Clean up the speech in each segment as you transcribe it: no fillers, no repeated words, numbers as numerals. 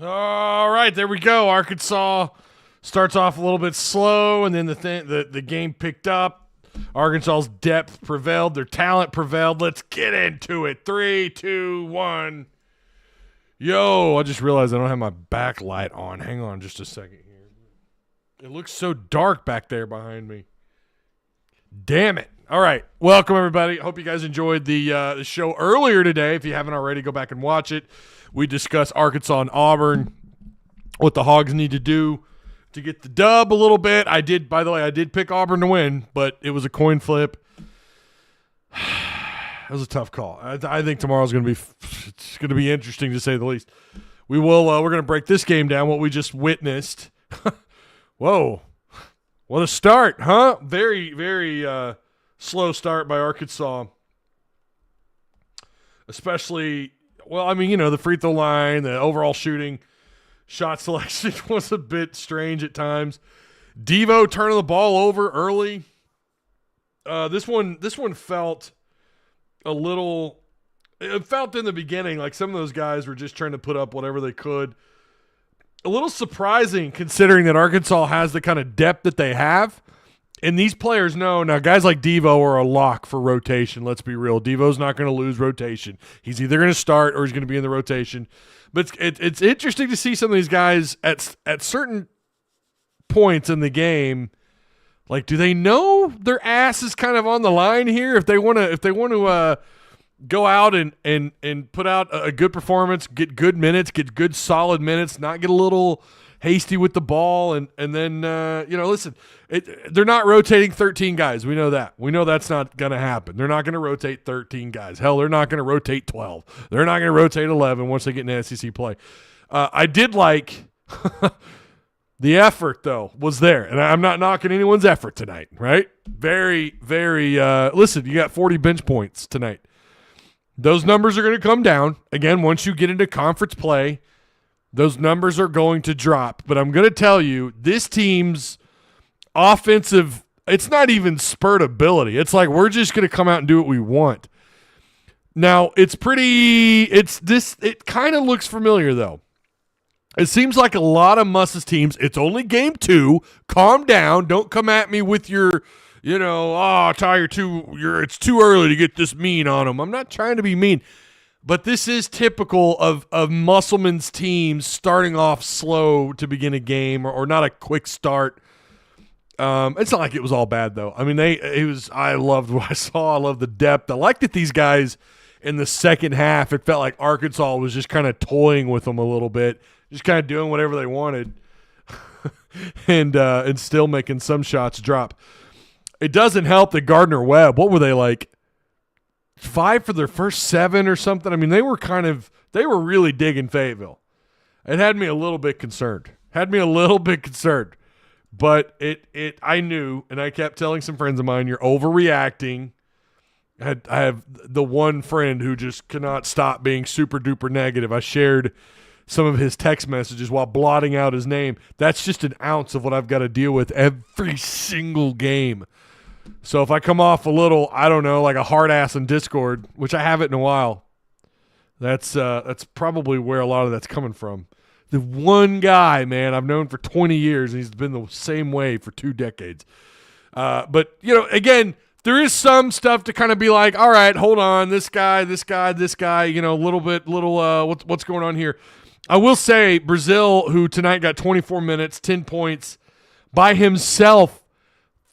All right, there we go. Arkansas starts off a little bit slow, and then the game picked up. Arkansas's depth prevailed. Their talent prevailed. Let's get into it. 3, 2, 1. Yo, I just realized I don't have my backlight on. Hang on just a second here. It looks so dark back there behind me. Damn it. All right. Welcome, everybody. Hope you guys enjoyed the show earlier today. If you haven't already, go back and watch it. We discussed Arkansas and Auburn, what the Hogs need to do to get the dub a little bit. I did pick Auburn to win, but it was a coin flip. It was a tough call. I think tomorrow's going to be interesting to say the least. We're going to break this game down, what we just witnessed. Whoa. What a start, huh? Very, very slow start by Arkansas. Especially, the free throw line, the overall shooting, shot selection was a bit strange at times. Devo turning the ball over early. This one felt a little – it felt in the beginning like some of those guys were just trying to put up whatever they could. A little surprising considering that Arkansas has the kind of depth that they have. And these players know now guys like Devo are a lock for rotation. Let's be real. Devo's not going to lose rotation. He's either going to start or he's going to be in the rotation. But it's interesting to see some of these guys at certain points in the game. Like, do they know their ass is kind of on the line here? If they want to go out and put out a good performance, get good minutes, get good solid minutes, not get a little hasty with the ball, and then listen, they're not rotating 13 guys. We know that. We know that's not going to happen. They're not going to rotate 13 guys. Hell, they're not going to rotate 12. They're not going to rotate 11 once they get into SEC play. I did like the effort, though, was there, and I'm not knocking anyone's effort tonight, right? Very, very listen, you got 40 bench points tonight. Those numbers are going to come down. Again, once you get into conference play, those numbers are going to drop. But I'm going to tell you, this team's offensive, it's not even spurt ability. It's like we're just going to come out and do what we want. Now, it kind of looks familiar, though. It seems like a lot of Muss's teams, it's only game 2. Calm down. Don't come at me with your, Ty, it's too early to get this mean on them. I'm not trying to be mean. But this is typical of Musselman's teams starting off slow to begin a game or not a quick start. It's not like it was all bad, though. I mean, I loved what I saw. I loved the depth. I liked that these guys in the second half, it felt like Arkansas was just kind of toying with them a little bit, just kind of doing whatever they wanted and still making some shots drop. It doesn't help that Gardner-Webb, what were they like? 5 for their first 7 or something. I mean, they were really digging Fayetteville. It had me a little bit concerned. But I knew, and I kept telling some friends of mine, you're overreacting. I have the one friend who just cannot stop being super duper negative. I shared some of his text messages while blotting out his name. That's just an ounce of what I've got to deal with every single game. So if I come off a little, I don't know, like a hard ass in Discord, which I haven't in a while, that's probably where a lot of that's coming from. The one guy, man, I've known for 20 years, and he's been the same way for 2 decades. But, again, there is some stuff to kind of be like, all right, hold on, this guy, what's going on here? I will say Brazil, who tonight got 24 minutes, 10 points, by himself,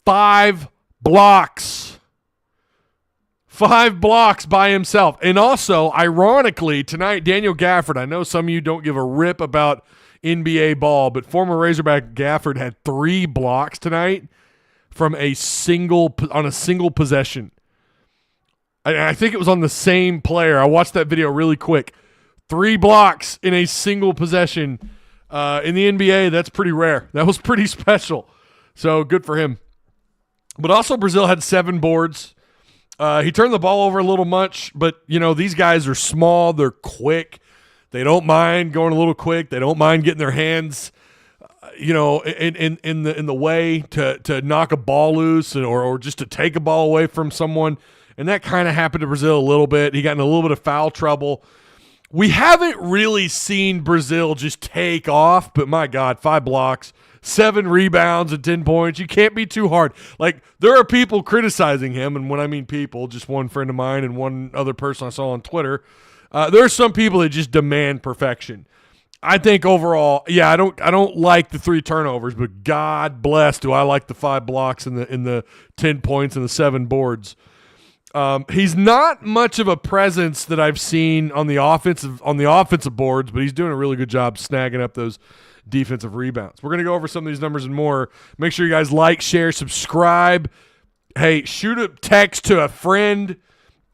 5 blocks. 5 blocks by himself. And also, ironically, tonight, Daniel Gafford, I know some of you don't give a rip about NBA ball, but former Razorback Gafford had 3 blocks tonight from on a single possession. I think it was on the same player. I watched that video really quick. 3 blocks in a single possession. In the NBA, that's pretty rare. That was pretty special. So good for him. But also Brazil had 7 boards. He turned the ball over a little much, but, these guys are small. They're quick. They don't mind going a little quick. They don't mind getting their hands, in the way to knock a ball loose or just to take a ball away from someone. And that kind of happened to Brazil a little bit. He got in a little bit of foul trouble. we haven't really seen Brazil just take off, but my God, 5 blocks, 7 rebounds, and 10 points. You can't be too hard. Like, there are people criticizing him, and when I mean people, just one friend of mine and one other person I saw on Twitter. There are some people that just demand perfection. I think overall, yeah, I don't like the 3 turnovers, but God bless, do I like the 5 blocks and the 10 points and the 7 boards. He's not much of a presence that I've seen on the offensive boards, but he's doing a really good job snagging up those defensive rebounds. We're going to go over some of these numbers and more. Make sure you guys like, share, subscribe. Hey, shoot a text to a friend.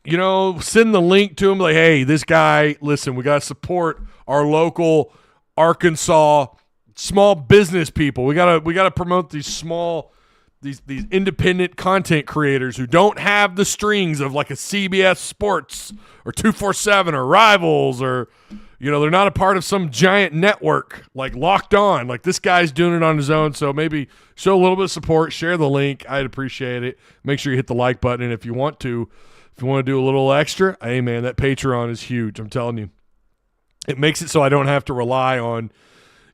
Send the link to him. Like, hey, this guy, listen, we got to support our local Arkansas small business people. We got to promote these small these independent content creators who don't have the strings of like a CBS Sports or 247 or Rivals or, they're not a part of some giant network like Locked On. Like, this guy's doing it on his own, so maybe show a little bit of support, share the link. I'd appreciate it. Make sure you hit the like button, and if you want to do a little extra, hey, man, that Patreon is huge. I'm telling you. It makes it so I don't have to rely on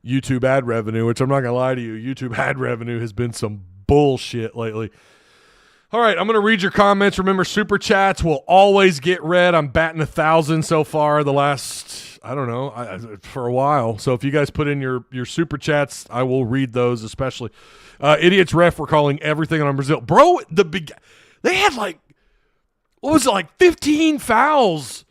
YouTube ad revenue, which I'm not going to lie to you. YouTube ad revenue has been some bullshit lately. All right, I'm going to read your comments. Remember, Super Chats will always get read. I'm batting 1,000 so far the last, for a while. So if you guys put in your Super Chats, I will read those especially. Idiots Ref, we're calling everything on Brazil. Bro, they had 15 fouls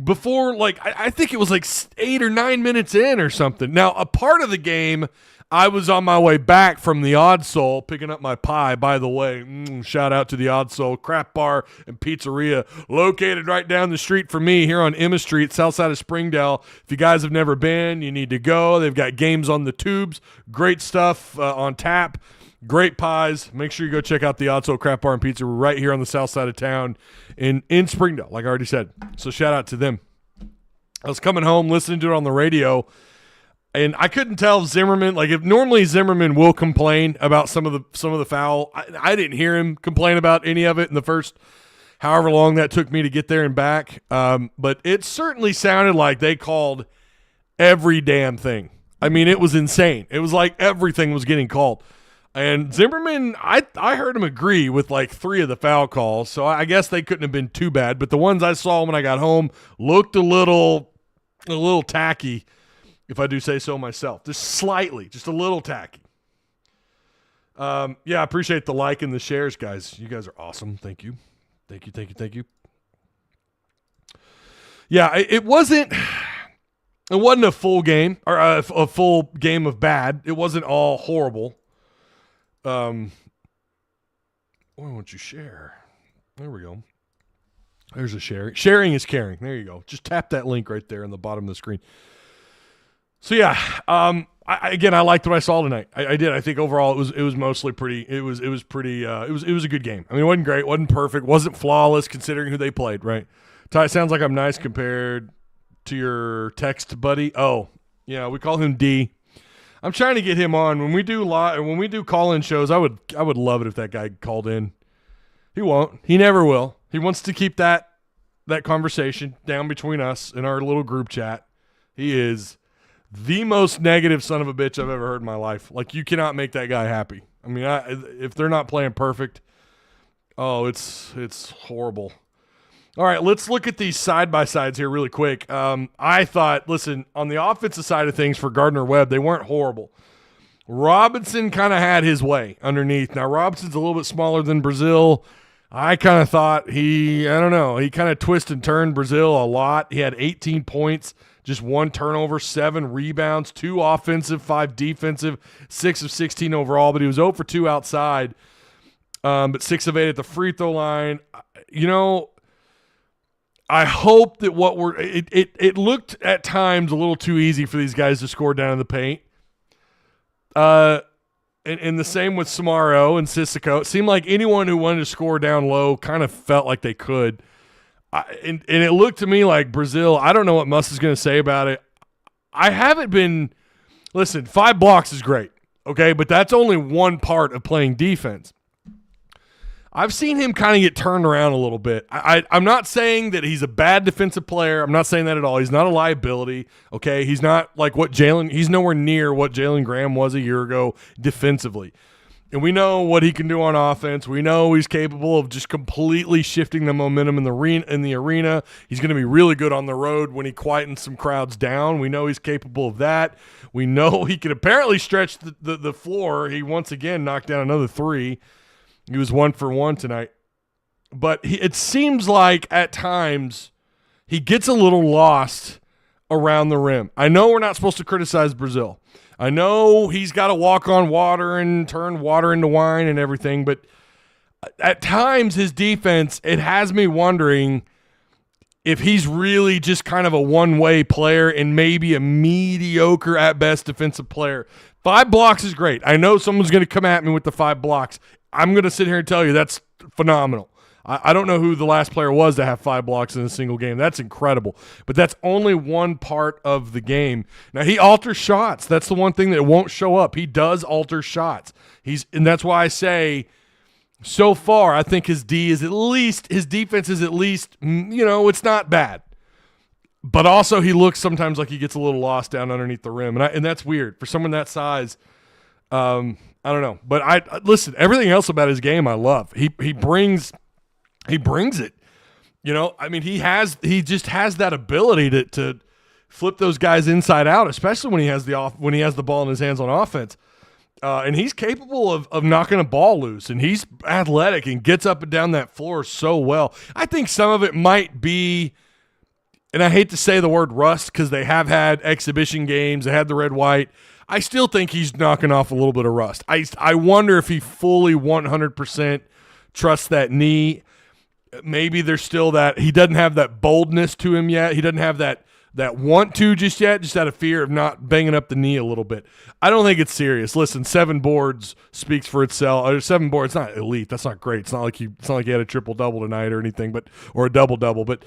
before, I think it was 8 or 9 minutes in or something. Now, a part of the game, I was on my way back from the Odd Soul picking up my pie. By the way, shout out to the Odd Soul Crap Bar and Pizzaria, located right down the street from me here on Emma Street, south side of Springdale. If you guys have never been, you need to go. They've got games on the tubes, great stuff on tap, great pies. Make sure you go check out the Odd Soul Crap Bar and Pizza. We're right here on the south side of town in Springdale, like I already said. So shout out to them. I was coming home listening to it on the radio, and I couldn't tell if Zimmerman, if normally Zimmerman will complain about some of the foul. I didn't hear him complain about any of it in the first however long that took me to get there and back. But it certainly sounded like they called every damn thing. I mean, it was insane. It was like everything was getting called. And Zimmerman, I heard him agree with 3 of the foul calls, so I guess they couldn't have been too bad. But the ones I saw when I got home looked a little tacky, if I do say so myself. Just slightly, just a little tacky. I appreciate the like and the shares, guys. You guys are awesome. Thank you. Thank you. Yeah, it wasn't a full game or a full game of bad. It wasn't all horrible. Why won't you share? There we go. There's a share. Sharing is caring. There you go. Just tap that link right there on the bottom of the screen. So yeah, I liked what I saw tonight. I did. I think overall it was mostly pretty. It was a good game. I mean, it wasn't great, wasn't perfect, wasn't flawless considering who they played. Right? Ty, sounds like I'm nice compared to your text buddy. Oh yeah, we call him D. I'm trying to get him on when we do call-in shows. I would love it if that guy called in. He won't. He never will. He wants to keep that conversation down between us in our little group chat. He is the most negative son of a bitch I've ever heard in my life. You cannot make that guy happy. I mean, if they're not playing perfect, it's horrible. All right, let's look at these side-by-sides here really quick. I thought, listen, on the offensive side of things for Gardner-Webb, they weren't horrible. Robinson kind of had his way underneath. Now, Robinson's a little bit smaller than Brazil. I kind of thought he kind of twist and turned Brazil a lot. He had 18 points, just 1 turnover, 7 rebounds, 2 offensive, 5 defensive, 6 of 16 overall, but he was 0 for 2 outside, but 6 of 8 at the free throw line. I hope that it looked at times a little too easy for these guys to score down in the paint. And the same with Samaro and Statistical. It seemed like anyone who wanted to score down low kind of felt like they could. And it looked to me like Brazil, I don't know what Muss is going to say about it. I haven't been – listen, 5 blocks is great, okay? But that's only one part of playing defense. I've seen him kind of get turned around a little bit. I'm not saying that he's a bad defensive player. I'm not saying that at all. He's not a liability, okay? He's not like he's nowhere near what Jalen Graham was a year ago defensively. And we know what he can do on offense. We know he's capable of just completely shifting the momentum in the arena. He's going to be really good on the road when he quietens some crowds down. We know he's capable of that. We know he can apparently stretch the floor. He once again knocked down another 3. He was 1 for 1 tonight. But it seems like at times he gets a little lost around the rim. I know we're not supposed to criticize Brazil. I know he's got to walk on water and turn water into wine and everything, but at times his defense, it has me wondering if he's really just kind of a one-way player and maybe a mediocre at best defensive player. 5 blocks is great. I know someone's going to come at me with the 5 blocks. I'm going to sit here and tell you that's phenomenal. I don't know who the last player was to have 5 blocks in a single game. That's incredible. But that's only one part of the game. Now, he alters shots. That's the one thing that won't show up. He does alter shots. And that's why I say so far I think his defense is at least, it's not bad. But also he looks sometimes like he gets a little lost down underneath the rim. And that's weird. For someone that size, I don't know. But listen, everything else about his game I love. He brings it. He just has that ability to flip those guys inside out, especially when he has the ball in his hands on offense. And he's capable of knocking a ball loose, and he's athletic and gets up and down that floor so well. I think some of it might be, and I hate to say the word rust because they have had exhibition games. They had the red-white. I still think he's knocking off a little bit of rust. I wonder if he fully 100% trusts that knee. Maybe there's still that he doesn't have that boldness to him yet. He doesn't have that want to just yet, just out of fear of not banging up the knee a little bit. I don't think it's serious. Listen, 7 boards speaks for itself. Or 7 boards, it's not elite. That's not great. It's not like he had a triple-double tonight or anything, or a double-double. But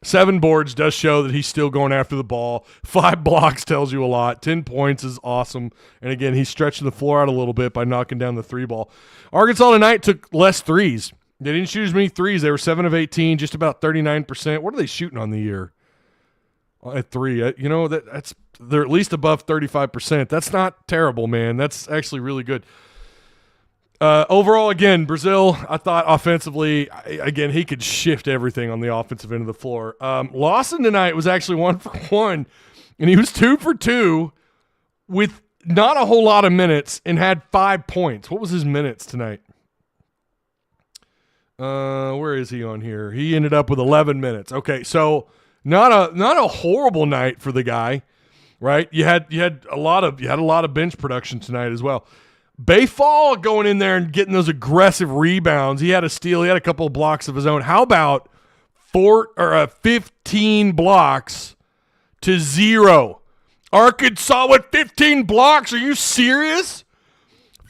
7 boards does show that he's still going after the ball. 5 blocks tells you a lot. 10 points is awesome. And again, he's stretching the floor out a little bit by knocking down the 3 ball. Arkansas tonight took less threes. They didn't shoot as many threes. They were 7 of 18, just about 39%. What are they shooting on the year? At 3, that's they're at least above 35%. That's not terrible, man. That's actually really good. Overall, again, Brazil, I thought offensively, again, he could shift everything on the offensive end of the floor. Lawson tonight was actually 1 for 1, and he was 2 for 2 with not a whole lot of minutes and had 5 points. What was his minutes tonight? Where is he on here? He ended up with 11 minutes. Okay, so not a horrible night for the guy, right? You had a lot of bench production tonight as well. Bayfall going in there and getting those aggressive rebounds. He had a steal. He had a couple of blocks of his own. How about 15 blocks to 0? Arkansas with 15 blocks. Are you serious?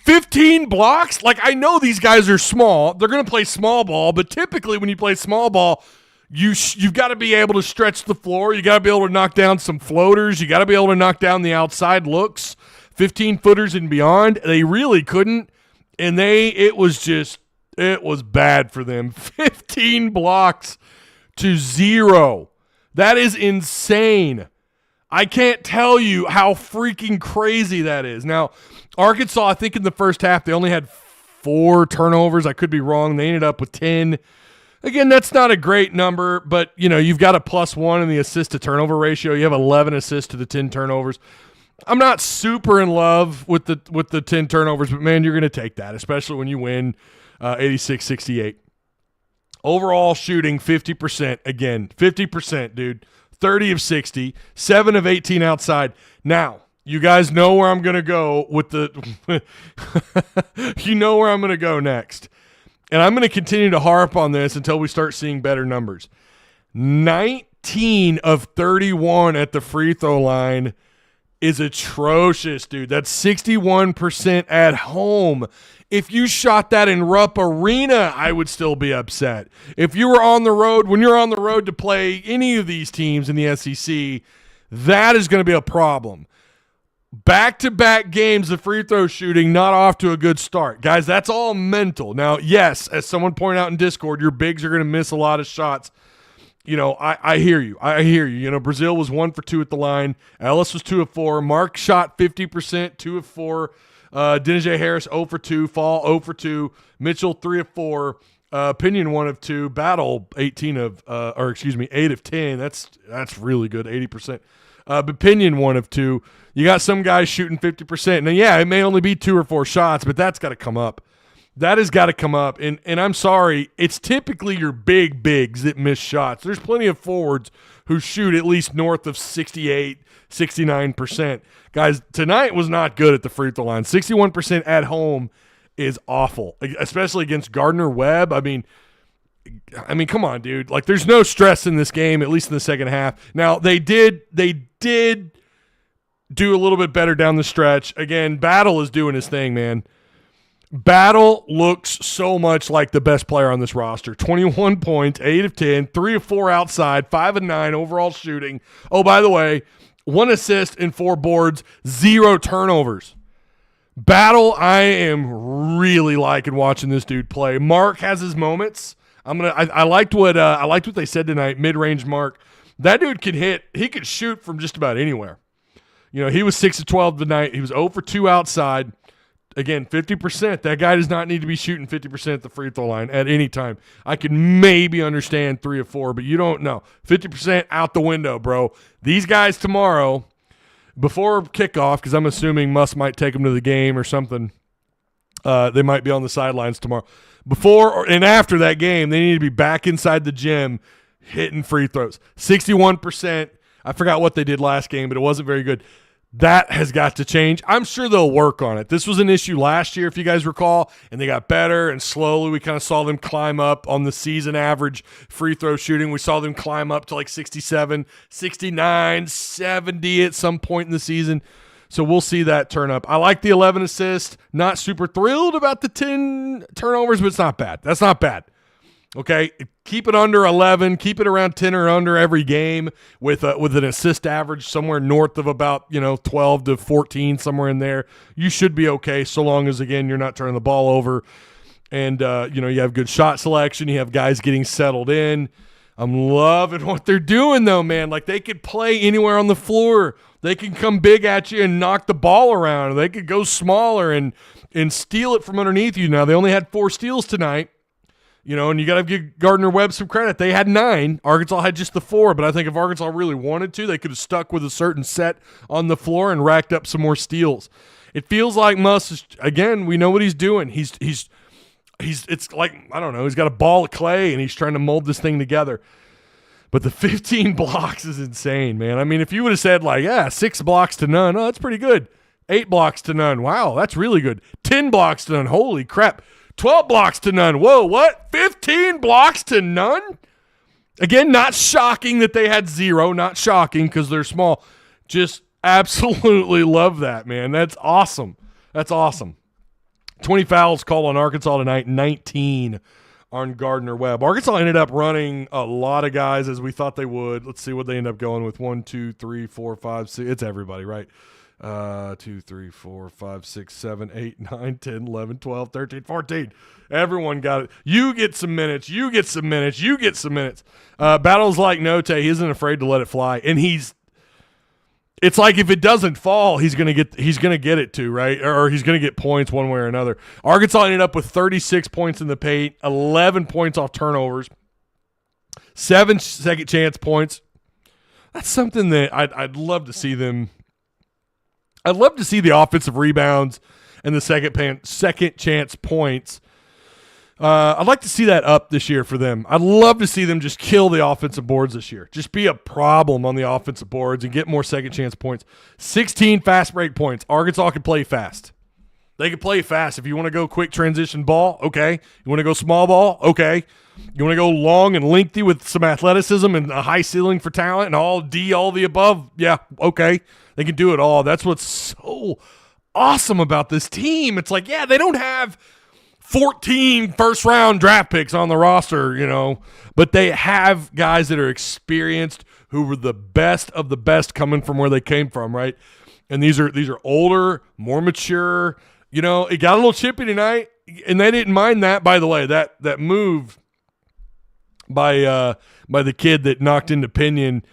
15 blocks? Like, I know these guys are small. They're going to play small ball, but typically when you play small ball, you've got to be able to stretch the floor. You got to be able to knock down some floaters. You got to be able to knock down the outside looks, 15-footers and beyond. They really couldn't, and it was bad for them. 15 blocks to 0. That is insane. I can't tell you how freaking crazy that is. Now, Arkansas, I think in the first half, they only had 4 turnovers. I could be wrong. They ended up with 10. Again, that's not a great number, but you've got a +1 in the assist to turnover ratio. You have 11 assists to the 10 turnovers. I'm not super in love with the 10 turnovers, but man, you're going to take that, especially when you win 86-68. Overall shooting 50%. Again, 50%, dude. 30 of 60, 7 of 18 outside. Now, you guys know where I'm going to go with you know where I'm going to go next. And I'm going to continue to harp on this until we start seeing better numbers. 19 of 31 at the free throw line is atrocious, dude. That's 61% at home. If you shot that in Rupp Arena, I would still be upset. If you were on the road, when you're on the road to play any of these teams in the SEC, that is going to be a problem. Back-to-back games of free throw shooting not off to a good start. Guys, that's all mental. Now, yes, as someone pointed out in Discord, your bigs are going to miss a lot of shots. I hear you. I hear you. Brazil was 1 for 2 at the line. Ellis was 2 of 4. Mark shot 50%, 2 of 4. Denijay Harris 0 for 2. Fall 0 for 2. Mitchell 3 of 4. Pinion 1 of 2. Battle 8 of 10. That's really good, 80%. But Pinion 1 of 2. You got some guys shooting 50%. Now, yeah, it may only be 2 or 4 shots, but that's got to come up. That has got to come up. And I'm sorry, it's typically your big bigs that miss shots. There's plenty of forwards who shoot at least north of 68, 69%. Guys, tonight was not good at the free throw line. 61% at home is awful, especially against Gardner-Webb. I mean, come on, dude. Like, there's no stress in this game, at least in the second half. Now, they did do a little bit better down the stretch. Again, Battle is doing his thing, man. Battle looks so much like the best player on this roster. 21 points, 8 of 10, 3 of 4 outside, 5 of 9 overall shooting. Oh, by the way, 1 assist and 4 boards, 0 turnovers. Battle, I am really liking watching this dude play. Mark has his moments. I liked what they said tonight. Mid-range Mark, that dude can hit. He could shoot from just about anywhere. He was 6 of 12 tonight. He was 0 for 2 outside. Again, 50%. That guy does not need to be shooting 50% at the free throw line at any time. I can maybe understand 3 of 4, but you don't know. 50% out the window, bro. These guys tomorrow, before kickoff, because I'm assuming Muss might take them to the game or something. They might be on the sidelines tomorrow. Before and after that game, they need to be back inside the gym hitting free throws. 61%. I forgot what they did last game, but it wasn't very good. That has got to change. I'm sure they'll work on it. This was an issue last year, if you guys recall, and they got better, and slowly we kind of saw them climb up on the season average free throw shooting. We saw them climb up to like 67, 69, 70 at some point in the season. So we'll see that turn up. I like the 11 assists. Not super thrilled about the 10 turnovers, but it's not bad. That's not bad. Okay, keep it under 11, keep it around 10 or under every game with an assist average somewhere north of about 12 to 14, somewhere in there. You should be okay, so long as, again, you're not turning the ball over, and you have good shot selection. You have guys getting settled in. I'm loving what they're doing, though, man. Like, they could play anywhere on the floor. They can come big at you and knock the ball around. Or they could go smaller and steal it from underneath you. Now, they only had 4 steals tonight. And you got to give Gardner-Webb some credit. They had 9. Arkansas had just the 4, but I think if Arkansas really wanted to, they could have stuck with a certain set on the floor and racked up some more steals. It feels like Muss is, again, we know what he's doing. It's like, I don't know, he's got a ball of clay and he's trying to mold this thing together. But the 15 blocks is insane, man. I mean, if you would have said 6 blocks to none, that's pretty good. 8 blocks to none, wow, that's really good. 10 blocks to none, holy crap. 12 blocks to none. Whoa, what? 15 blocks to none? Again, not shocking that they had 0. Not shocking because they're small. Just absolutely love that, man. That's awesome. That's awesome. 20 fouls called on Arkansas tonight, 19 on Gardner-Webb. Arkansas ended up running a lot of guys as we thought they would. Let's see what they end up going with. 1, 2, 3, 4, 5, 6. It's everybody, right? 2, 3, 4, 5, 6, 7, 8, 9, 10, 11, 12, 13, 14. Everyone got it. You get some minutes. You get some minutes. You get some minutes. Battle's like Note. He isn't afraid to let it fly. And it's like if it doesn't fall, he's gonna get it too, right? Or he's gonna get points one way or another. Arkansas ended up with 36 points in the paint, 11 points off turnovers, 7 second chance points. That's something that I'd love to see them. I'd love to see the offensive rebounds and the second chance points. I'd like to see that up this year for them. I'd love to see them just kill the offensive boards this year. Just be a problem on the offensive boards and get more second chance points. 16 fast break points. Arkansas can play fast. They can play fast. If you want to go quick transition ball, okay. You want to go small ball, okay. You want to go long and lengthy with some athleticism and a high ceiling for talent and all the above, yeah, okay. They can do it all. That's what's so awesome about this team. It's like, yeah, they don't have 14 first-round draft picks on the roster, but they have guys that are experienced who were the best of the best coming from where they came from, right? And these are older, more mature. You know, it got a little chippy tonight, and they didn't mind that. By the way, that move by the kid that knocked into Pinion,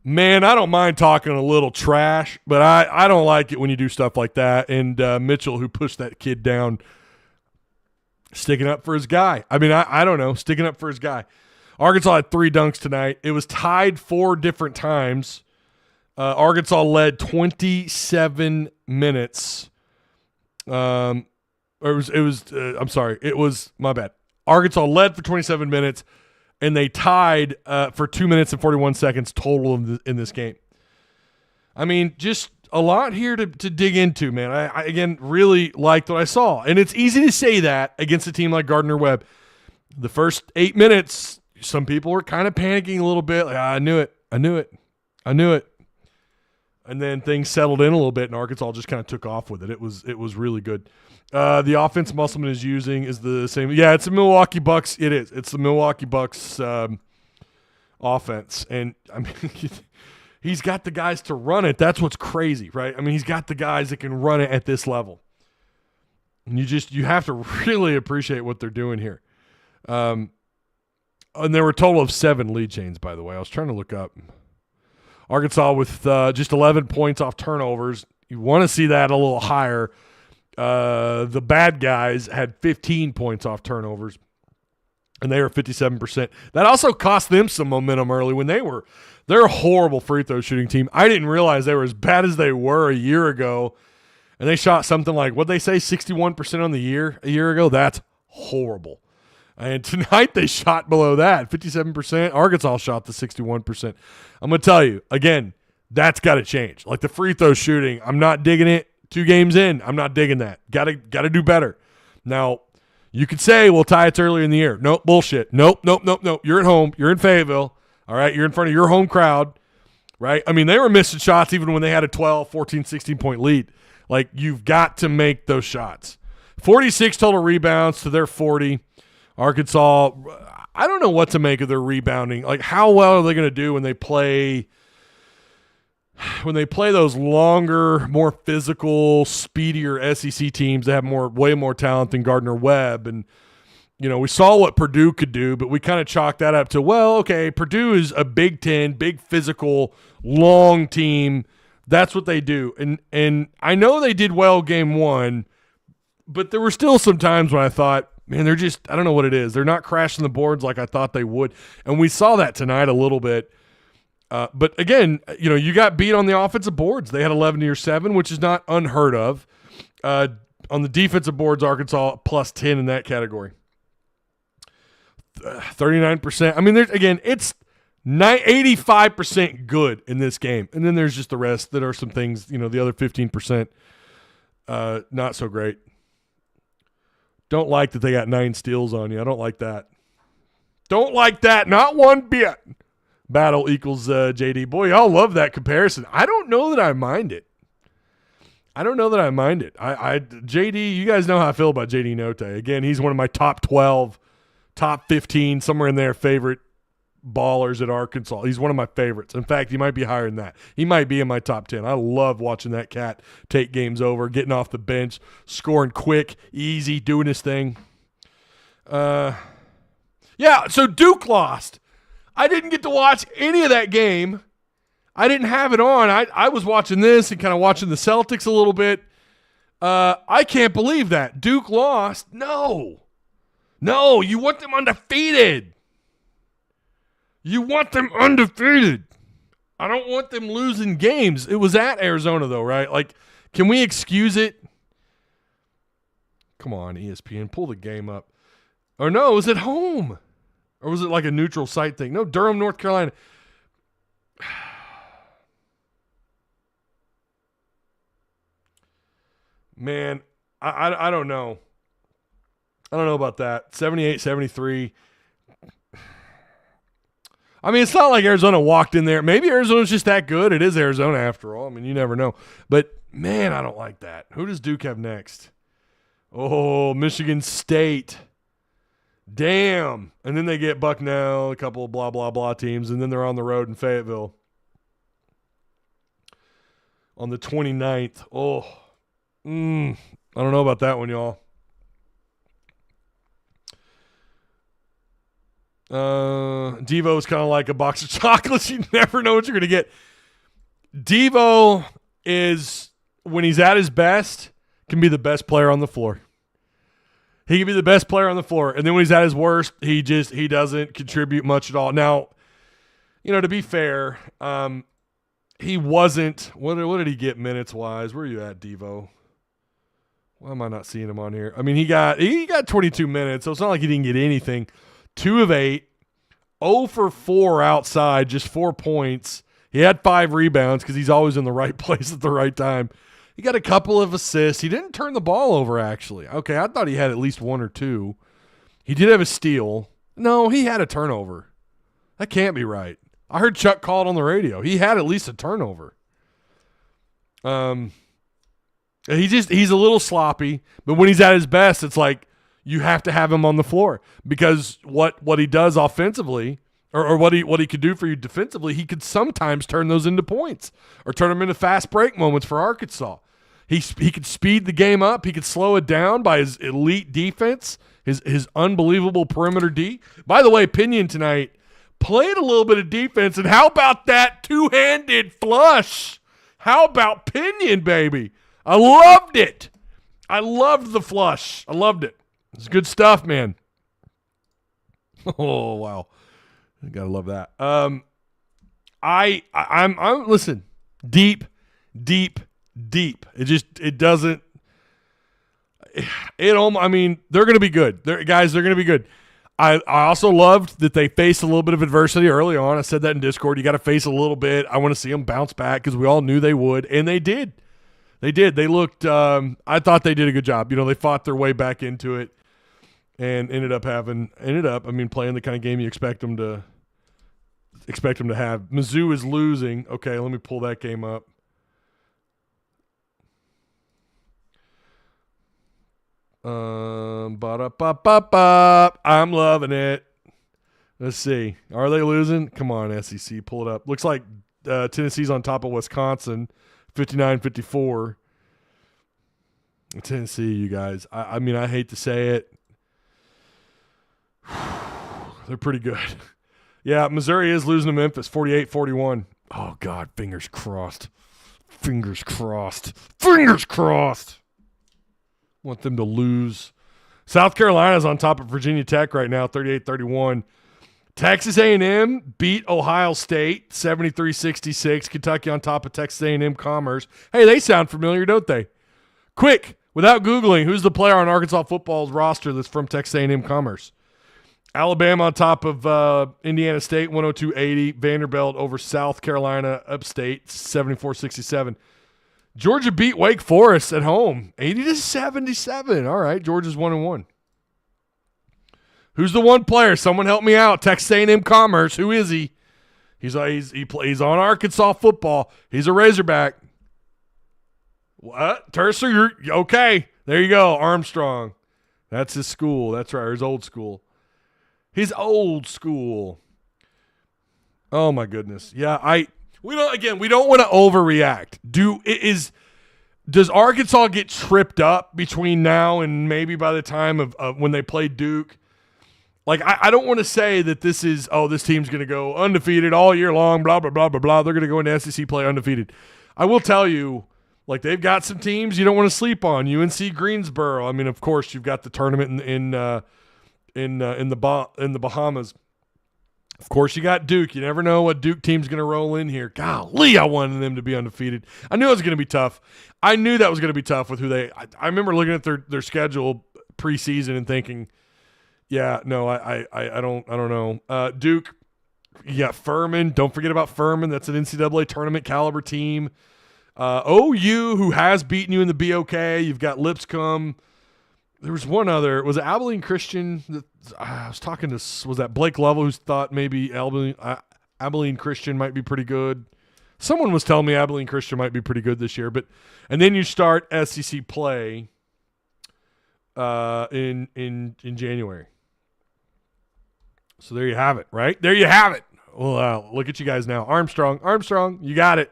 man, I don't mind talking a little trash, but I don't like it when you do stuff like that. And Mitchell, who pushed that kid down, sticking up for his guy. I mean, I don't know, sticking up for his guy. Arkansas had 3 dunks tonight. It was tied 4 different times. Arkansas led 27 minutes. I'm sorry. It was my bad. Arkansas led for 27 minutes, and they tied for 2 minutes and 41 seconds total in this game. I mean, just a lot here to dig into, man. I again really liked what I saw, and it's easy to say that against a team like Gardner-Webb. The first 8 minutes, some people were kind of panicking a little bit. Like, I knew it. And then things settled in a little bit, and Arkansas just kind of took off with it. It was really good. The offense Musselman is using is the same. Yeah, it's the Milwaukee Bucks. It is. It's the Milwaukee Bucks offense. And, I mean, he's got the guys to run it. That's what's crazy, right? I mean, he's got the guys that can run it at this level. And you have to really appreciate what they're doing here. And there were a total of 7 lead chains, by the way. I was trying to look up. Arkansas with just 11 points off turnovers. You want to see that a little higher. The bad guys had 15 points off turnovers, and they were 57%. That also cost them some momentum early when they're a horrible free throw shooting team. I didn't realize they were as bad as they were a year ago, and they shot something like, what'd they say, 61% on the year a year ago? That's horrible. And tonight they shot below that, 57%. Arkansas shot the 61%. I'm going to tell you, again, that's got to change. Like the free throw shooting, I'm not digging it. 2 games in, I'm not digging that. Got to do better. Now, you could say, well, Ty, it's early in the year. Nope, bullshit. Nope. You're at home. You're in Fayetteville. All right, you're in front of your home crowd, right? I mean, they were missing shots even when they had a 12, 14, 16-point lead. Like, you've got to make those shots. 46 total rebounds to their 40. Arkansas, I don't know what to make of their rebounding. Like, how well are they going to do when they play those longer, more physical, speedier SEC teams that have way more talent than Gardner-Webb? And, you know, we saw what Purdue could do, but we kind of chalked that up to, well, okay, Purdue is a Big Ten, big physical, long team. That's what they do. And I know they did well game 1, but there were still some times when I thought, man, they're just, I don't know what it is. They're not crashing the boards like I thought they would. And we saw that tonight a little bit. But again, you know, you got beat on the offensive boards. They had 11 to your 7, which is not unheard of. On the defensive boards, Arkansas plus 10 in that category. 39%. I mean, it's 85% good in this game. And then there's just the rest that are some things, you know, the other 15% not so great. Don't like that they got 9 steals on you. I don't like that. Don't like that. Not one bit. Battle equals JD. Boy, y'all love that comparison. I don't know that I mind it. I JD, you guys know how I feel about JD Note. Again, he's one of my top 12, top 15, somewhere in there, favorite ballers at Arkansas. He's one of my favorites. In fact, he might be higher than that. He might be in my top 10. I love watching that cat take games over, getting off the bench, scoring quick, easy, doing his thing. Yeah, so Duke lost. I didn't get to watch any of that game. I didn't have it on. I was watching this and kind of watching the Celtics a little bit. I can't believe that. Duke lost. No, you want them undefeated. I don't want them losing games. It was at Arizona, though, right? Like, can we excuse it? Come on, ESPN, pull the game up. Or no, it was at home. Or was it like a neutral site thing? No, Durham, North Carolina. Man, I don't know. I don't know about that. 78-73. I mean, it's not like Arizona walked in there. Maybe Arizona's just that good. It is Arizona after all. I mean, you never know. But, man, I don't like that. Who does Duke have next? Oh, Michigan State. Damn. And then they get Bucknell, a couple of blah, blah, blah teams, and then they're on the road in Fayetteville. on the 29th. Oh, I don't know about that one, y'all. Devo is kind of like a box of chocolates. You never know what you're going to get. Devo is, when he's at his best, can be the best player on the floor. He can be the best player on the floor. And then when he's at his worst, he doesn't contribute much at all. Now, to be fair, he wasn't, what did he get minutes-wise? Where are you at, Devo? Why am I not seeing him on here? I mean, he got 22 minutes, so it's not like he didn't get anything. 2 of 8, 0 for 4 outside, just 4 points. He had 5 rebounds because he's always in the right place at the right time. He got a couple of assists. He didn't turn the ball over, actually. Okay, I thought he had at least 1 or 2. He did have a steal. No, he had a turnover. That can't be right. I heard Chuck call it on the radio. He had at least a turnover. He's a little sloppy, but when he's at his best, it's like you have to have him on the floor because what he does offensively or what he could do for you defensively, he could sometimes turn those into points or turn them into fast break moments for Arkansas. He could speed the game up. He could slow it down by his elite defense, his unbelievable perimeter D. By the way, Pinion tonight played a little bit of defense, and how about that two-handed flush? How about Pinion, baby? I loved it. I loved the flush. I loved it. It's good stuff, man. Oh, wow. I gotta love that. I'm listen, deep. It doesn't. I mean, they're gonna be good. They're gonna be good. I also loved that they faced a little bit of adversity early on. I said that in Discord. You got to face a little bit. I want to see them bounce back because we all knew they would, and they did. They did. They looked. I thought they did a good job. They fought their way back into it, and ended up playing the kind of game you expect them to have. Mizzou is losing. Okay, let me pull that game up. I'm loving it. Let's see. Are they losing? Come on, SEC, pull it up. Looks like Tennessee's on top of Wisconsin, 59-54. Tennessee, you guys. I mean, I hate to say it. They're pretty good. Yeah, Missouri is losing to Memphis, 48-41. Oh, God, fingers crossed. Fingers crossed. Want them to lose. South Carolina's on top of Virginia Tech right now, 38-31. Texas A&M beat Ohio State, 73-66. Kentucky on top of Texas A&M Commerce. Hey, they sound familiar, don't they? Quick, without Googling, who's the player on Arkansas football's roster that's from Texas A&M Commerce? Alabama on top of Indiana State, 102-80. Vanderbilt over South Carolina Upstate, 74-67. Georgia beat Wake Forest at home, 80-77. All right, Georgia's 1-1. Who's the one player? Someone help me out. Texas A&M Commerce. Who is he? He's on Arkansas football. He's a Razorback. What? Tercer? You're okay. There you go. Armstrong. That's his school. That's right. His old school. His old school. Oh my goodness. Yeah, we don't want to overreact. Does Arkansas get tripped up between now and maybe by the time of when they play Duke? Like, I don't want to say that this is, this team's going to go undefeated all year long, blah, blah, blah, blah, blah. They're going to go into SEC play undefeated. I will tell you, like, they've got some teams you don't want to sleep on. UNC Greensboro. I mean, of course, you've got the tournament in the Bahamas. Of course, you got Duke. You never know what Duke team's going to roll in here. Golly, I wanted them to be undefeated. I knew it was going to be tough. I knew that was going to be tough with who they – I remember looking at their schedule preseason and thinking, yeah, no, I don't know. Duke, you got Furman. Don't forget about Furman. That's an NCAA tournament caliber team. OU, who has beaten you in the BOK. You've got Lipscomb. There was one other. Was it Abilene Christian? I was talking to, was that Blake Lovell, who thought maybe Abilene Christian might be pretty good? Someone was telling me Abilene Christian might be pretty good this year. And then you start SEC play in January. So there you have it, right? There you have it. Well, look at you guys now. Armstrong, you got it.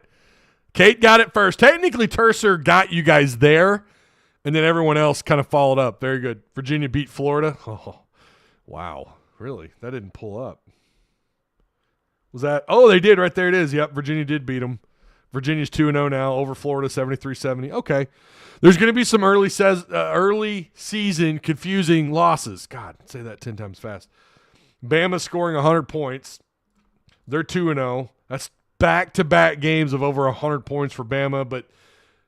Kate got it first. Technically, Tercer got you guys there, and then everyone else kind of followed up. Very good. Virginia beat Florida. Oh, wow. Really? That didn't pull up. Was that? Oh, they did. Right there it is. Yep, Virginia did beat them. Virginia's 2-0 now over Florida, 73-70. Okay. There's going to be some early season confusing losses. God, say that 10 times fast. Bama scoring 100 points. They're 2-0. That's back-to-back games of over 100 points for Bama, but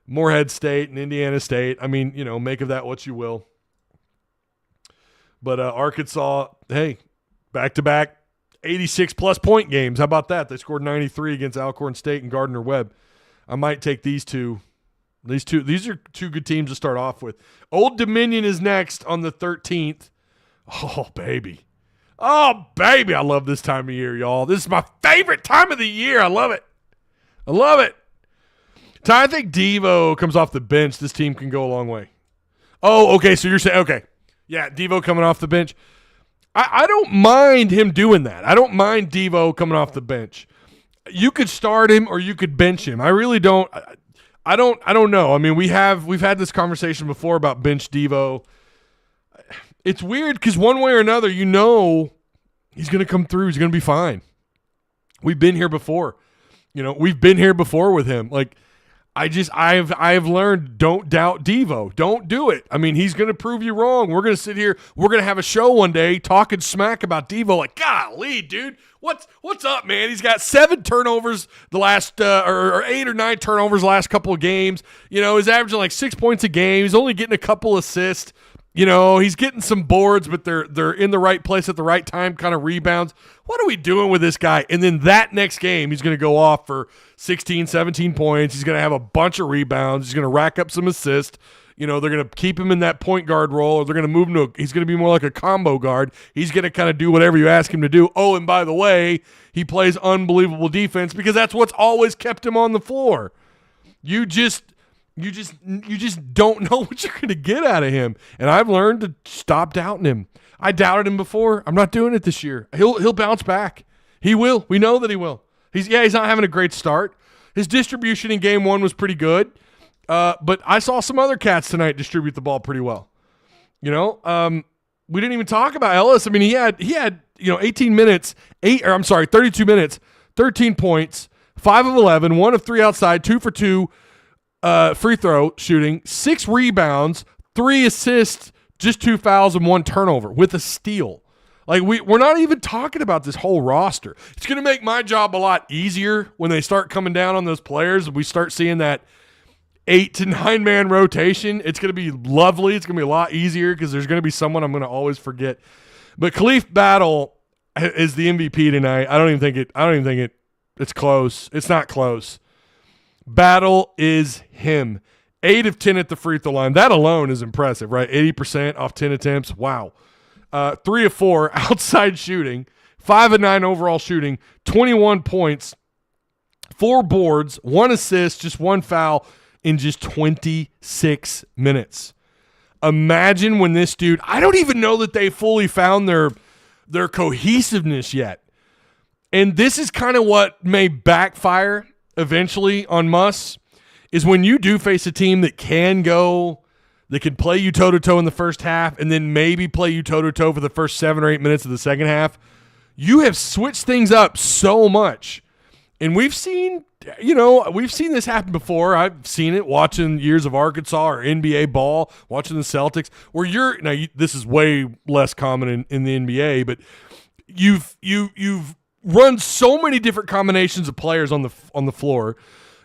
Morehead State and Indiana State, I mean, make of that what you will. But Arkansas, hey, back-to-back 86-plus point games. How about that? They scored 93 against Alcorn State and Gardner-Webb. I might take these two. These are two good teams to start off with. Old Dominion is next on the 13th. Oh, baby. Oh, baby, I love this time of year, y'all. This is my favorite time of the year. I love it. I love it. I think Devo comes off the bench. This team can go a long way. Oh, okay, so you're saying, okay. Yeah, Devo coming off the bench. I don't mind him doing that. I don't mind Devo coming off the bench. You could start him or you could bench him. I really don't. I don't know. I mean, we've had this conversation before about bench Devo. It's weird because one way or another, he's going to come through. He's going to be fine. We've been here before. We've been here before with him. Like, I've learned, don't doubt Devo. Don't do it. I mean, he's going to prove you wrong. We're going to sit here. We're going to have a show one day talking smack about Devo. Like, golly, dude, what's up, man? He's got 7 turnovers the last, or 8 or 9 turnovers the last couple of games. He's averaging like 6 points a game. He's only getting a couple assists. He's getting some boards, but they're in the right place at the right time, kind of rebounds. What are we doing with this guy? And then that next game, he's going to go off for 16, 17 points. He's going to have a bunch of rebounds. He's going to rack up some assists. They're going to keep him in that point guard role, or they're going to move him he's going to be more like a combo guard. He's going to kind of do whatever you ask him to do. Oh, and by the way, he plays unbelievable defense because that's what's always kept him on the floor. You just don't know what you're going to get out of him. And I've learned to stop doubting him. I doubted him before. I'm not doing it this year. He'll bounce back. He will. We know that he will. He's not having a great start. His distribution in game 1 was pretty good. But I saw some other cats tonight distribute the ball pretty well. We didn't even talk about Ellis. I mean, he had 32 minutes, 13 points, 5 of 11, 1 of 3 outside, 2 for 2. Free throw shooting, 6 rebounds, 3 assists, just 2 fouls and 1 turnover with a steal. Like we're not even talking about this whole roster. It's going to make my job a lot easier when they start coming down on those players. We start seeing that 8 to 9 man rotation. It's going to be lovely. It's going to be a lot easier because there's going to be someone I'm going to always forget. But Khalif Battle is the MVP tonight. I don't even think it's close. It's not close. Battle is him. 8 of 10 at the free throw line. That alone is impressive, right? 80% off 10 attempts. Wow. 3 of 4 outside shooting. 5 of 9 overall shooting. 21 points. 4 boards. 1 assist. Just 1 foul in just 26 minutes. Imagine when this dude, I don't even know that they fully found their cohesiveness yet. And this is kind of what may backfire eventually on Muss, is when you do face a team that can play you toe-to-toe in the first half and then maybe play you toe-to-toe for the first 7 or 8 minutes of the second half, you have switched things up so much. And we've seen this happen before. I've seen it watching years of Arkansas or NBA ball, watching the Celtics, where this is way less common in the NBA, but you've run so many different combinations of players on the floor.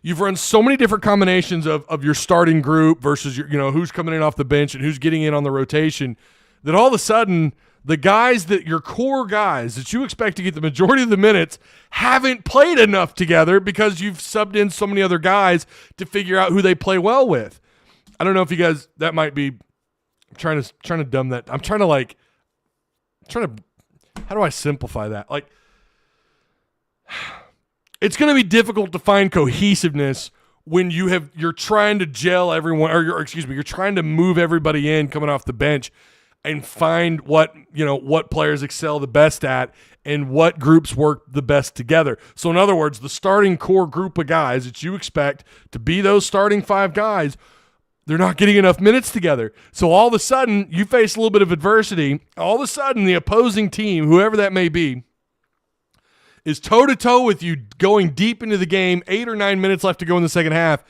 You've run so many different combinations of your starting group versus who's coming in off the bench and who's getting in on the rotation, that all of a sudden the guys your core guys that you expect to get the majority of the minutes haven't played enough together because you've subbed in so many other guys to figure out who they play well with. I don't know if you guys, that might be, I'm trying to dumb that. I'm trying to, how do I simplify that? Like, it's going to be difficult to find cohesiveness when you're trying to gel everyone, you're trying to move everybody in coming off the bench. and find what players excel the best at and what groups work the best together. So in other words, the starting core group of guys that you expect to be those starting 5 guys, they're not getting enough minutes together. So all of a sudden, you face a little bit of adversity. All of a sudden, the opposing team, whoever that may be, is toe-to-toe with you going deep into the game, 8 or 9 minutes left to go in the second half,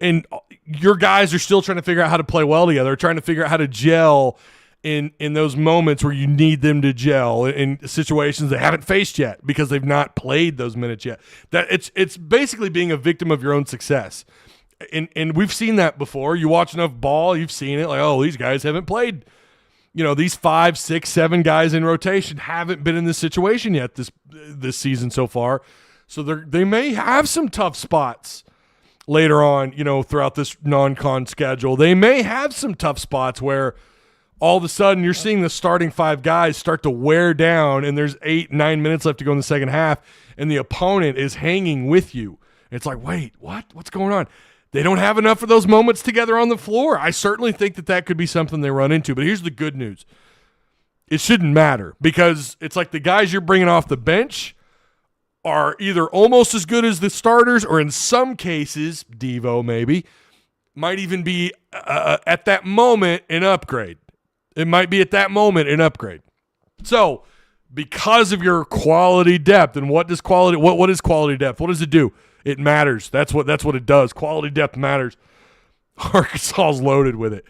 and your guys are still trying to figure out how to play well together, trying to figure out how to gel in those moments where you need them to gel in situations they haven't faced yet because they've not played those minutes yet. That it's basically being a victim of your own success. And we've seen that before. You watch enough ball, you've seen it. Like, oh, these guys haven't played. These 5, 6, 7 guys in rotation haven't been in this situation yet this season so far. So they may have some tough spots later on, throughout this non-con schedule. They may have some tough spots where all of a sudden you're seeing the starting 5 guys start to wear down and there's 8, 9 minutes left to go in the second half and the opponent is hanging with you. It's like, wait, what? What's going on? They don't have enough of those moments together on the floor. I certainly think that could be something they run into. But here's the good news. It shouldn't matter because it's like the guys you're bringing off the bench are either almost as good as the starters or in some cases, Devo maybe, might even be at that moment an upgrade. It might be at that moment an upgrade. So because of your quality depth, and what is quality depth? What does it do? It matters. That's what it does. Quality depth matters. Arkansas's loaded with it.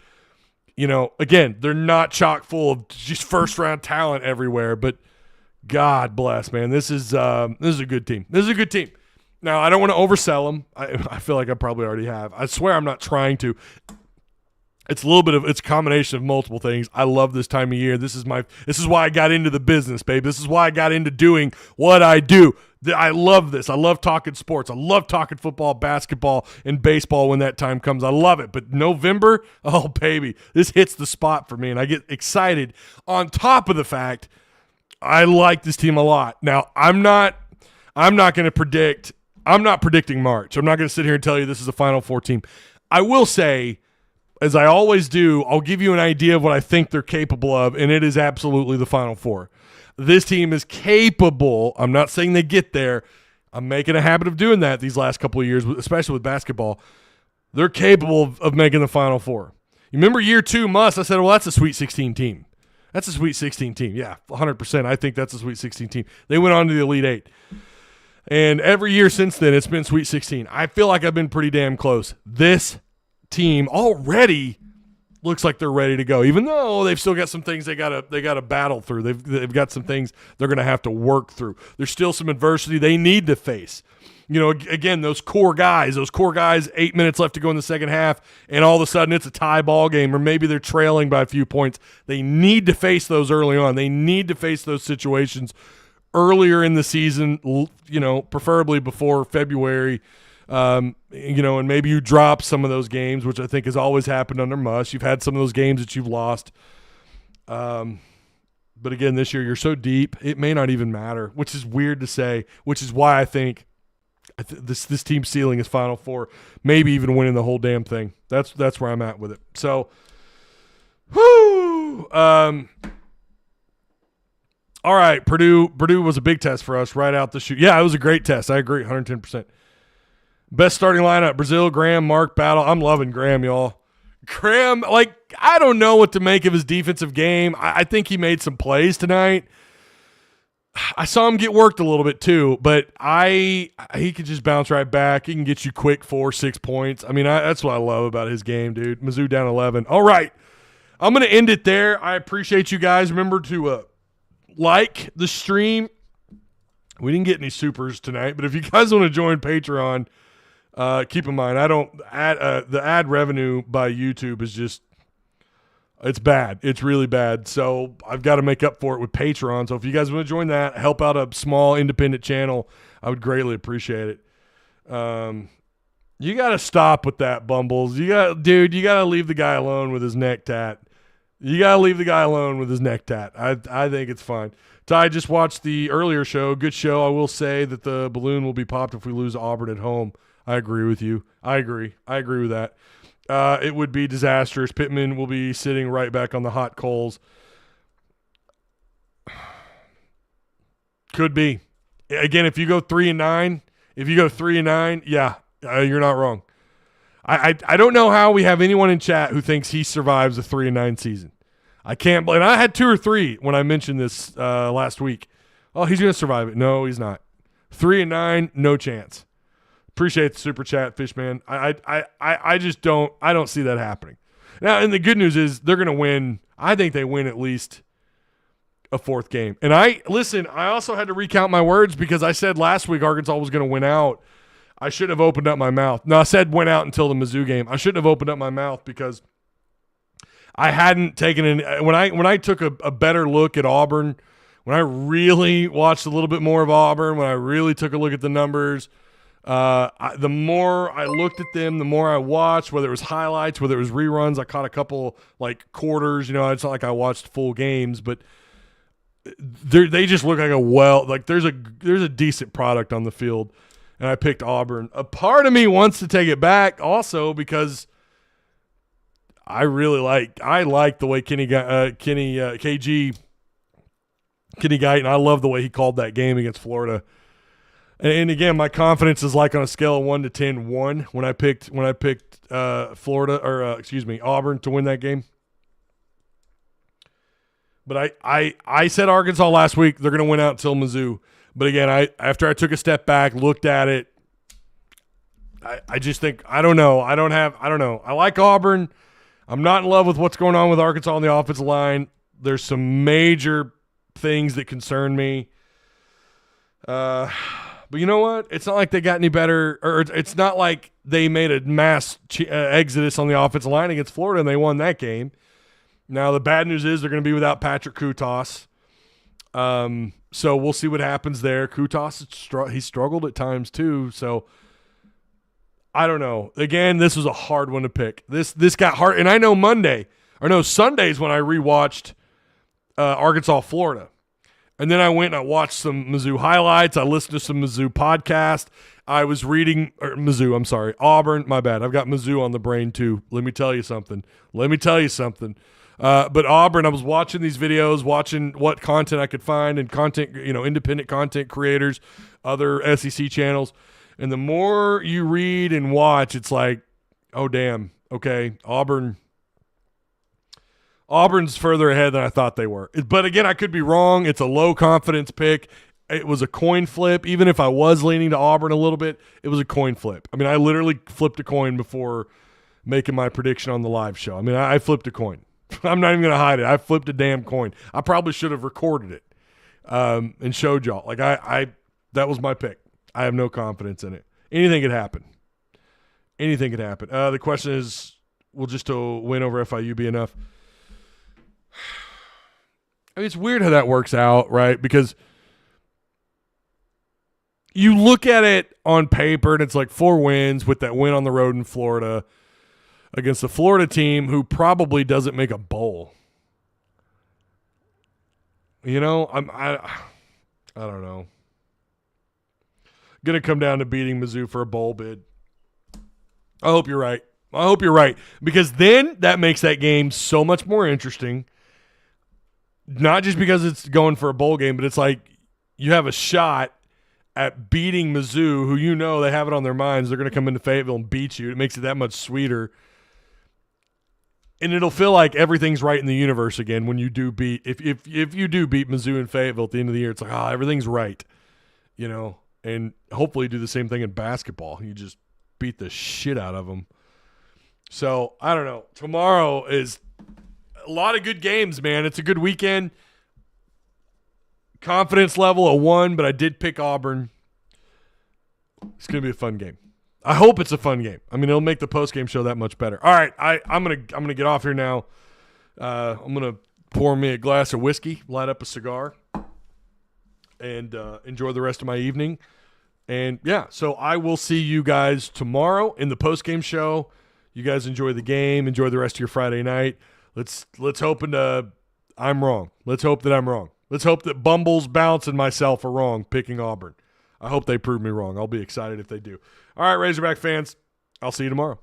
Again, they're not chock full of just first-round talent everywhere, but God bless, man. This is a good team. This is a good team. Now, I don't want to oversell them. I feel like I probably already have. I swear I'm not trying to. It's a combination of multiple things. I love this time of year. This is why I got into the business, babe. This is why I got into doing what I do. I love this. I love talking sports. I love talking football, basketball, and baseball when that time comes. I love it. But November, oh, baby, this hits the spot for me, and I get excited on top of the fact I like this team a lot. Now, I'm not going to predict. I'm not predicting March. I'm not going to sit here and tell you this is a Final Four team. I will say, as I always do, I'll give you an idea of what I think they're capable of, and it is absolutely the Final Four. This team is capable. I'm not saying they get there. I'm making a habit of doing that these last couple of years, especially with basketball. They're capable of making the Final Four. You remember year 2, I said, well, that's a Sweet 16 team. That's a Sweet 16 team. Yeah, 100%. I think that's a Sweet 16 team. They went on to the Elite 8. And every year since then, it's been Sweet 16. I feel like I've been pretty damn close. This team already looks like they're ready to go, even though they've still got some things they gotta battle through. They've got some things they're gonna have to work through. There's still some adversity they need to face. Again, those core guys, 8 minutes left to go in the second half, and all of a sudden it's a tie ball game, or maybe they're trailing by a few points. They need to face those early on. They need to face those situations earlier in the season, preferably before February. And maybe you drop some of those games, which I think has always happened under Muss. You've had some of those games that you've lost. But again, this year you're so deep, it may not even matter, which is weird to say, which is why I think this team's ceiling is Final Four, maybe even winning the whole damn thing. That's where I'm at with it. So, all right, Purdue was a big test for us right out the chute. Yeah, it was a great test. I agree, 110%. Best starting lineup, Brazile, Graham, Mark, Battle. I'm loving Graham, y'all. Graham, I don't know what to make of his defensive game. I think he made some plays tonight. I saw him get worked a little bit too, but he can just bounce right back. He can get you quick 4-6 points. I mean, that's what I love about his game, dude. Mizzou down 11. All right, I'm going to end it there. I appreciate you guys. Remember to like the stream. We didn't get any supers tonight, but if you guys want to join Patreon, keep in mind, the ad revenue by YouTube is just, it's bad. It's really bad. So I've got to make up for it with Patreon. So if you guys want to join that, help out a small independent channel, I would greatly appreciate it. You got to stop with that, Bumbles. You got to leave the guy alone with his neck tat. I think it's fine. Ty just watched the earlier show. Good show. I will say that the balloon will be popped if we lose Auburn at home. I agree with you. I agree with that. It would be disastrous. Pittman will be sitting right back on the hot coals. Could be. Again, if you go 3-9, yeah, you're not wrong. I don't know how we have anyone in chat who thinks he survives a 3-9 season. I can't believe. I had 2 or 3 when I mentioned this last week. Oh, he's going to survive it. No, he's not. 3-9, no chance. Appreciate the super chat, Fishman. I just don't. I don't see that happening. Now, and the good news is they're going to win. I think they win at least a 4th game. And I also had to recount my words because I said last week Arkansas was going to win out. I shouldn't have opened up my mouth. No, I said went out until the Mizzou game. I shouldn't have opened up my mouth because I hadn't taken in when I took a better look at Auburn, when I really watched a little bit more of Auburn, when I really took a look at the numbers, the more I looked at them, the more I watched, whether it was highlights, whether it was reruns. I caught a couple like quarters. It's not like I watched full games, but they just look like there's a decent product on the field. And I picked Auburn. A part of me wants to take it back also because I like the way Kenny Guyton, I love the way he called that game against Florida. And again, my confidence is like on a scale of 1 to 10, 1 when I picked Auburn to win that game. But I said Arkansas last week, they're going to win out until Mizzou. But again, after I took a step back, looked at it, I just think I don't know. I like Auburn. I'm not in love with what's going on with Arkansas on the offensive line. There's some major things that concern me. But you know what? It's not like they got any better, or it's not like they made a mass exodus on the offensive line against Florida and they won that game. Now, the bad news is they're going to be without Patrick Kutas. So we'll see what happens there. Kutas, he struggled at times too. So I don't know. Again, this was a hard one to pick. This got hard. And I know Sundays when I rewatched Arkansas, Florida. And then I went and I watched some Mizzou highlights. I listened to some Mizzou podcast. I was reading Auburn. My bad. I've got Mizzou on the brain too. Let me tell you something. But Auburn, I was watching these videos, watching what content I could find and content, independent content creators, other SEC channels. And the more you read and watch, it's like, oh, damn. Okay, Auburn's further ahead than I thought they were. But again, I could be wrong. It's a low confidence pick. It was a coin flip. Even if I was leaning to Auburn a little bit, it was a coin flip. I mean, I literally flipped a coin before making my prediction on the live show. I mean, I flipped a coin. I'm not even going to hide it. I flipped a damn coin. I probably should have recorded it and showed y'all. Like that was my pick. I have no confidence in it. Anything could happen. The question is, will just a win over FIU be enough? I mean, it's weird how that works out, right? Because you look at it on paper and it's like 4 wins with that win on the road in Florida against the Florida team who probably doesn't make a bowl. I don't know. Going to come down to beating Mizzou for a bowl bid. I hope you're right. Because then that makes that game so much more interesting. Not just because it's going for a bowl game, but it's like you have a shot at beating Mizzou, who they have it on their minds. They're going to come into Fayetteville and beat you. It makes it that much sweeter. And it'll feel like everything's right in the universe again when you do beat – if you do beat Mizzou and Fayetteville at the end of the year, it's like, everything's right, And hopefully do the same thing in basketball. You just beat the shit out of them. So, I don't know. Tomorrow is a lot of good games, man. It's a good weekend. Confidence level a 1, but I did pick Auburn. It's going to be a fun game. I hope it's a fun game. I mean, it'll make the post-game show that much better. All right, I'm gonna get off here now. I'm gonna pour me a glass of whiskey, light up a cigar, and enjoy the rest of my evening. And yeah, so I will see you guys tomorrow in the post-game show. You guys enjoy the game, enjoy the rest of your Friday night. Let's hope I'm wrong. Let's hope that I'm wrong. Let's hope that Bumbles, Bounce, and myself are wrong picking Auburn. I hope they prove me wrong. I'll be excited if they do. All right, Razorback fans, I'll see you tomorrow.